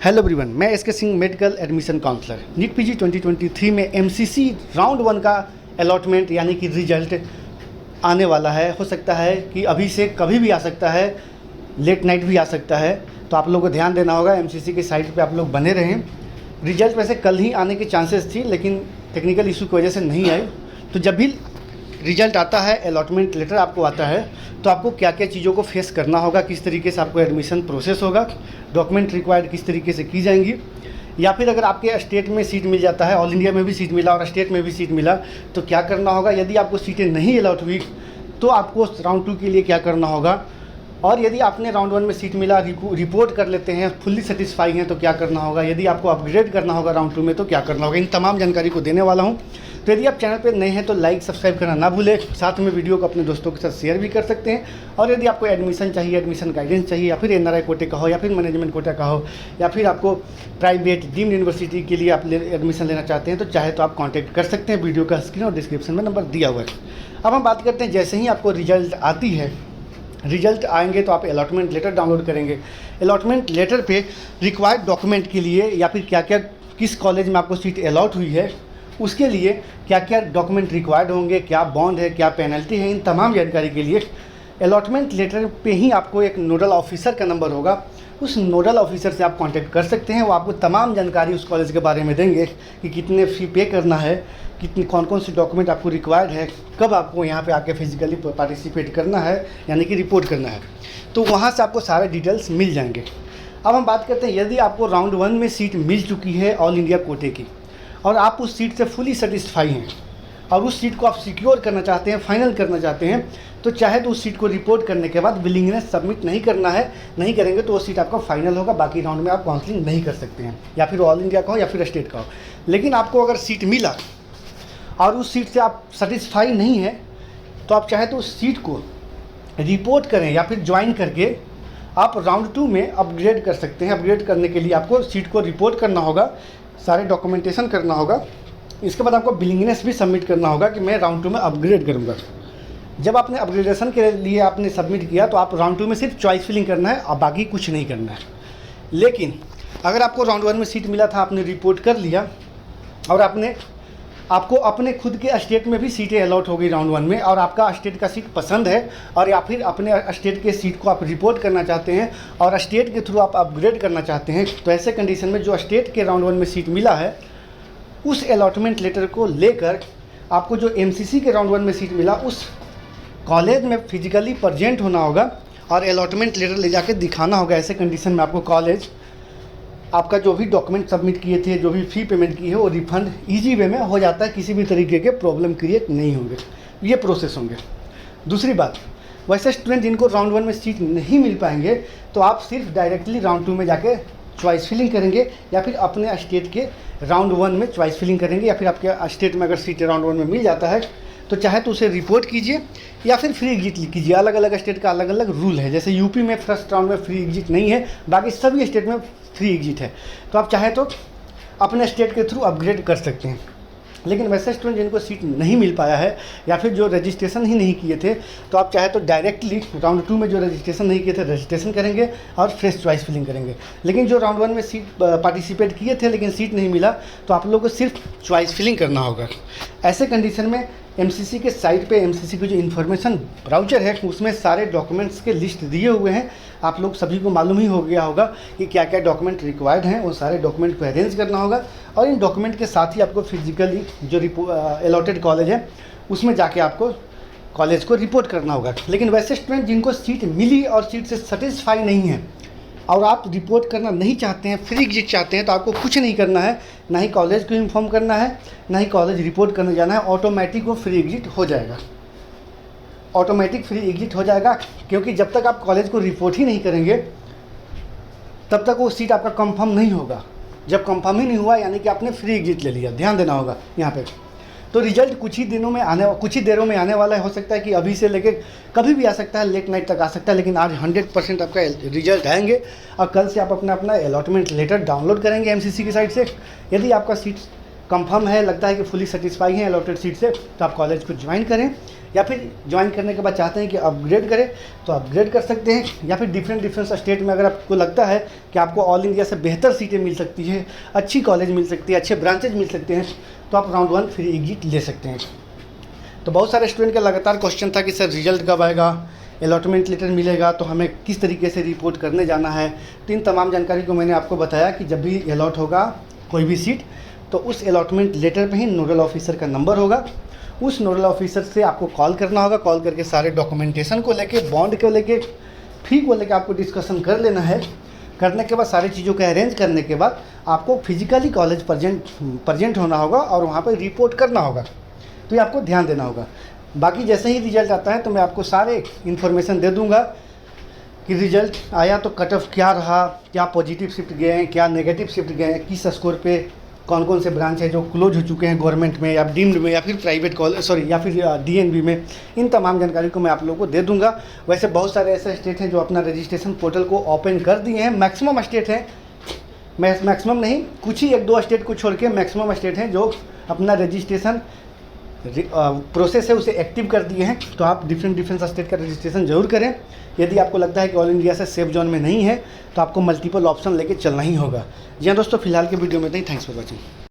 Hello everyone, मैं SK Singh medical admission counsellor. NEET PG 2023 में MCC round 1 का allotment यानी कि रिजल्ट आने वाला है। हो सकता है कि अभी से कभी भी आ सकता है, लेट नाइट भी आ सकता है, तो आप लोगों को ध्यान देना होगा। एमसीसी के साइट पे आप लोग बने रहें। रिजल्ट वैसे कल ही आने की चांसेस थी, लेकिन टेक्निकल इशू की वजह से नहीं आई। तो जब भी रिजल्ट आता है, अलॉटमेंट लेटर आपको आता है, तो आपको क्या क्या चीज़ों को फेस करना होगा, किस तरीके से आपको एडमिशन प्रोसेस होगा, डॉक्यूमेंट रिक्वायर्ड किस तरीके से की जाएंगी, या फिर अगर आपके स्टेट में सीट मिल जाता है, ऑल इंडिया में भी सीट मिला और स्टेट में भी सीट मिला, तो क्या करना होगा। यदि आपको सीटें नहीं अलॉट हुई तो आपको राउंड 2 के लिए क्या करना होगा, और यदि आपने राउंड 1 में सीट मिला, रिपोर्ट कर लेते हैं, फुल्ली सेटिस्फाई हैं, तो क्या करना होगा। यदि आपको अपग्रेड करना होगा राउंड 2 में तो क्या करना होगा। इन तमाम जानकारी को देने वाला हूं। तो यदि आप चैनल पर नए हैं तो लाइक सब्सक्राइब करना ना भूलें। साथ में वीडियो को अपने दोस्तों के साथ शेयर भी कर सकते हैं। और यदि आपको एडमिशन चाहिए, एडमिशन गाइडेंस चाहिए, या फिर एनआरआई कोटे का हो, या फिर मैनेजमेंट कोटा का हो, या फिर आपको प्राइवेट डीम्ड यूनिवर्सिटी के लिए आप एडमिशन लेना चाहते हैं, तो चाहे तो आप कॉन्टैक्ट कर सकते हैं। वीडियो का स्क्रीन और डिस्क्रिप्शन में नंबर दिया हुआ है। अब हम बात करते हैं, जैसे ही आपको रिजल्ट आती है, रिजल्ट आएंगे तो आप अलॉटमेंट लेटर डाउनलोड करेंगे। अलॉटमेंट लेटर पे रिक्वायर्ड डॉक्यूमेंट के लिए, या फिर क्या क्या किस कॉलेज में आपको सीट अलॉट हुई है उसके लिए क्या क्या डॉक्यूमेंट रिक्वायर्ड होंगे, क्या बॉन्ड है, क्या पेनल्टी है, इन तमाम जानकारी के लिए अलॉटमेंट लेटर पे ही आपको एक नोडल ऑफिसर का नंबर होगा। उस नोडल ऑफिसर से आप कांटेक्ट कर सकते हैं। वो आपको तमाम जानकारी उस कॉलेज के बारे में देंगे कि कितने फ़ी पे करना है, कितनी कौन कौन से डॉक्यूमेंट आपको रिक्वायर्ड है, कब आपको यहाँ पे आके फिजिकली पार्टिसिपेट करना है यानी कि रिपोर्ट करना है। तो वहाँ से आपको सारे डिटेल्स मिल जाएंगे। अब हम बात करते हैं, यदि आपको राउंड 1 में सीट मिल चुकी है ऑल इंडिया कोटे की, और आप उस सीट से फुली सेटिस्फाई हैं और उस सीट को आप सिक्योर करना चाहते हैं, फाइनल करना चाहते हैं, तो चाहे तो उस सीट को रिपोर्ट करने के बाद विलिंगनेस सबमिट नहीं करना है। नहीं करेंगे तो वो सीट आपका फाइनल होगा। बाकी राउंड में आप काउंसलिंग नहीं कर सकते हैं, या फिर ऑल इंडिया का हो या फिर स्टेट का हो। लेकिन आपको अगर सीट मिला और उस सीट से आप सेटिस्फाई नहीं है, तो आप चाहे तो उस सीट को रिपोर्ट करें या फिर ज्वाइन करके आप राउंड 2 में अपग्रेड कर सकते हैं। अपग्रेड करने के लिए आपको सीट को रिपोर्ट करना होगा, सारे डॉक्यूमेंटेशन करना होगा। इसके बाद आपको विलिंगनेस भी सबमिट करना होगा कि मैं राउंड 2 में अपग्रेड करूंगा। जब आपने अपग्रेडेशन के लिए आपने सबमिट किया तो आप राउंड 2 में सिर्फ चॉइस फिलिंग करना है और बाकी कुछ नहीं करना है। लेकिन अगर आपको राउंड 1 में सीट मिला था, आपने रिपोर्ट कर लिया और आपको अपने खुद के स्टेट में भी सीटें अलॉट हो गई राउंड 1 में, और आपका स्टेट का सीट पसंद है, और या फिर अपने स्टेट के सीट को आप रिपोर्ट करना चाहते हैं और स्टेट के थ्रू आप अपग्रेड करना चाहते हैं, तो ऐसे कंडीशन में जो स्टेट के राउंड 1 में सीट मिला है उस अलॉटमेंट लेटर को लेकर आपको जो एमसीसी के राउंड 1 में सीट मिला उस कॉलेज में फिजिकली प्रेजेंट होना होगा और अलॉटमेंट लेटर ले जाके दिखाना होगा। ऐसे कंडीशन में आपको कॉलेज आपका जो भी डॉक्यूमेंट सबमिट किए थे, जो भी फ़ी पेमेंट की है, वो रिफंड ईजी वे में हो जाता है। किसी भी तरीके के प्रॉब्लम क्रिएट नहीं होंगे, ये प्रोसेस होंगे। दूसरी बात, वैसे स्टूडेंट जिनको राउंड 1 में सीट नहीं मिल पाएंगे, तो आप सिर्फ डायरेक्टली राउंड 2 में जाके चॉइस फिलिंग करेंगे, या फिर अपने स्टेट के राउंड 1 में चॉइस फिलिंग करेंगे, या फिर आपके स्टेट में अगर सीट राउंड 1 में मिल जाता है तो चाहे तो उसे रिपोर्ट कीजिए या फिर फ्री एग्जिट कीजिए। अलग अलग स्टेट का अलग अलग रूल है। जैसे यूपी में फर्स्ट राउंड में फ्री एग्जिट नहीं है, बाकी सभी स्टेट में फ्री एग्जिट है। तो आप चाहे तो अपने स्टेट के थ्रू अपग्रेड कर सकते हैं। लेकिन वैसे स्टूडेंट जिनको सीट नहीं मिल पाया है या फिर जो रजिस्ट्रेशन ही नहीं किए थे, तो आप चाहे तो डायरेक्टली राउंड 2 में जो रजिस्ट्रेशन नहीं किए थे रजिस्ट्रेशन करेंगे और फ्रेश चॉइस फिलिंग करेंगे। लेकिन जो राउंड 1 में सीट पार्टिसिपेट किए थे लेकिन सीट नहीं मिला, तो आप लोगों को सिर्फ चॉइस फिलिंग करना होगा। ऐसे कंडीशन में एमसीसी के साइट पे एमसीसी की जो इन्फॉर्मेशन ब्राउचर है उसमें सारे डॉक्यूमेंट्स के लिस्ट दिए हुए हैं। आप लोग सभी को मालूम ही हो गया होगा कि क्या क्या डॉक्यूमेंट रिक्वायर्ड हैं। वो सारे डॉक्यूमेंट को अरेंज करना होगा, और इन डॉक्यूमेंट के साथ ही आपको फिजिकली जो अलॉटेड कॉलेज है उसमें जाके आपको कॉलेज को रिपोर्ट करना होगा। लेकिन वैसे स्टूडेंट जिनको सीट मिली और सीट से सेटिस्फाई नहीं है और आप रिपोर्ट करना नहीं चाहते हैं, फ्री एग्जिट चाहते हैं, तो आपको कुछ नहीं करना है। ना ही कॉलेज को इन्फॉर्म करना है, ना ही कॉलेज रिपोर्ट करने जाना है। ऑटोमेटिक वो फ्री एग्जिट हो जाएगा, ऑटोमेटिक फ्री एग्जिट हो जाएगा। क्योंकि जब तक आप कॉलेज को रिपोर्ट ही नहीं करेंगे तब तक वो सीट आपका कंफर्म नहीं होगा। जब कंफर्म ही नहीं हुआ यानी कि आपने फ्री एग्जिट ले लिया। ध्यान देना होगा यहाँ पे। तो रिजल्ट कुछ ही देरों में आने वाला है। हो सकता है कि अभी से लेकर कभी भी आ सकता है, लेट नाइट तक आ सकता है, लेकिन आज 100% आपका रिजल्ट आएंगे। और कल से आप अपना अलॉटमेंट लेटर डाउनलोड करेंगे एमसीसी की साइट से। यदि आपका सीट कंफर्म है, लगता है कि फुली सेटिस्फाई हैं अलॉटेड सीट से, तो आप कॉलेज को ज्वाइन करें, या फिर ज्वाइन करने के बाद चाहते हैं कि अपग्रेड करें तो अपग्रेड कर सकते हैं, या फिर डिफरेंट स्टेट में अगर आपको लगता है कि आपको ऑल इंडिया से बेहतर सीटें मिल सकती है, अच्छी कॉलेज मिल सकती है, अच्छे ब्रांचेज मिल सकते हैं, तो आप राउंड 1 फ्री एग्जिट ले सकते हैं। तो बहुत सारे स्टूडेंट का लगातार क्वेश्चन था कि सर रिजल्ट कब आएगा, अलॉटमेंट लेटर मिलेगा तो हमें किस तरीके से रिपोर्ट करने जाना है। तो इन तमाम जानकारी को मैंने आपको बताया कि जब भी अलॉट होगा कोई भी सीट, तो उस अलॉटमेंट लेटर पे ही नोडल ऑफिसर का नंबर होगा, उस नोडल ऑफिसर से आपको कॉल करना होगा, कॉल करके सारे डॉक्यूमेंटेशन को लेके, बॉन्ड को लेके, फ़ी को लेके आपको डिस्कशन कर लेना है। करने के बाद सारी चीज़ों को अरेंज करने के बाद आपको फिजिकली कॉलेज प्रजेंट होना होगा और वहाँ पर रिपोर्ट करना होगा। तो ये आपको ध्यान देना होगा। बाकी जैसे ही रिजल्ट आता है तो मैं आपको सारे इन्फॉर्मेशन दे दूंगा कि रिजल्ट आया तो कट ऑफ क्या रहा, क्या पॉजिटिव शिफ्ट गए हैं, क्या नेगेटिव शिफ्ट गए हैं, किस स्कोर पे कौन कौन से ब्रांच है जो क्लोज हो चुके हैं गवर्नमेंट में या डीम्ड में या फिर प्राइवेट कॉलेज या फिर डीएनबी में। इन तमाम जानकारी को मैं आप लोगों को दे दूंगा। वैसे बहुत सारे ऐसे स्टेट हैं जो अपना रजिस्ट्रेशन पोर्टल को ओपन कर दिए हैं, मैक्सिमम स्टेट हैं, मैक्सिमम नहीं, कुछ ही 1-2 स्टेट को छोड़ के मैक्सिमम स्टेट हैं जो अपना रजिस्ट्रेशन प्रोसेस है उसे एक्टिव कर दिए हैं। तो आप डिफरेंट स्टेट का रजिस्ट्रेशन जरूर करें। यदि आपको लगता है कि ऑल इंडिया से सेफ जोन में नहीं है तो आपको मल्टीपल ऑप्शन लेके चलना ही होगा। जी हाँ दोस्तों, फिलहाल के वीडियो में नहीं, थैंक्स फॉर वॉचिंग।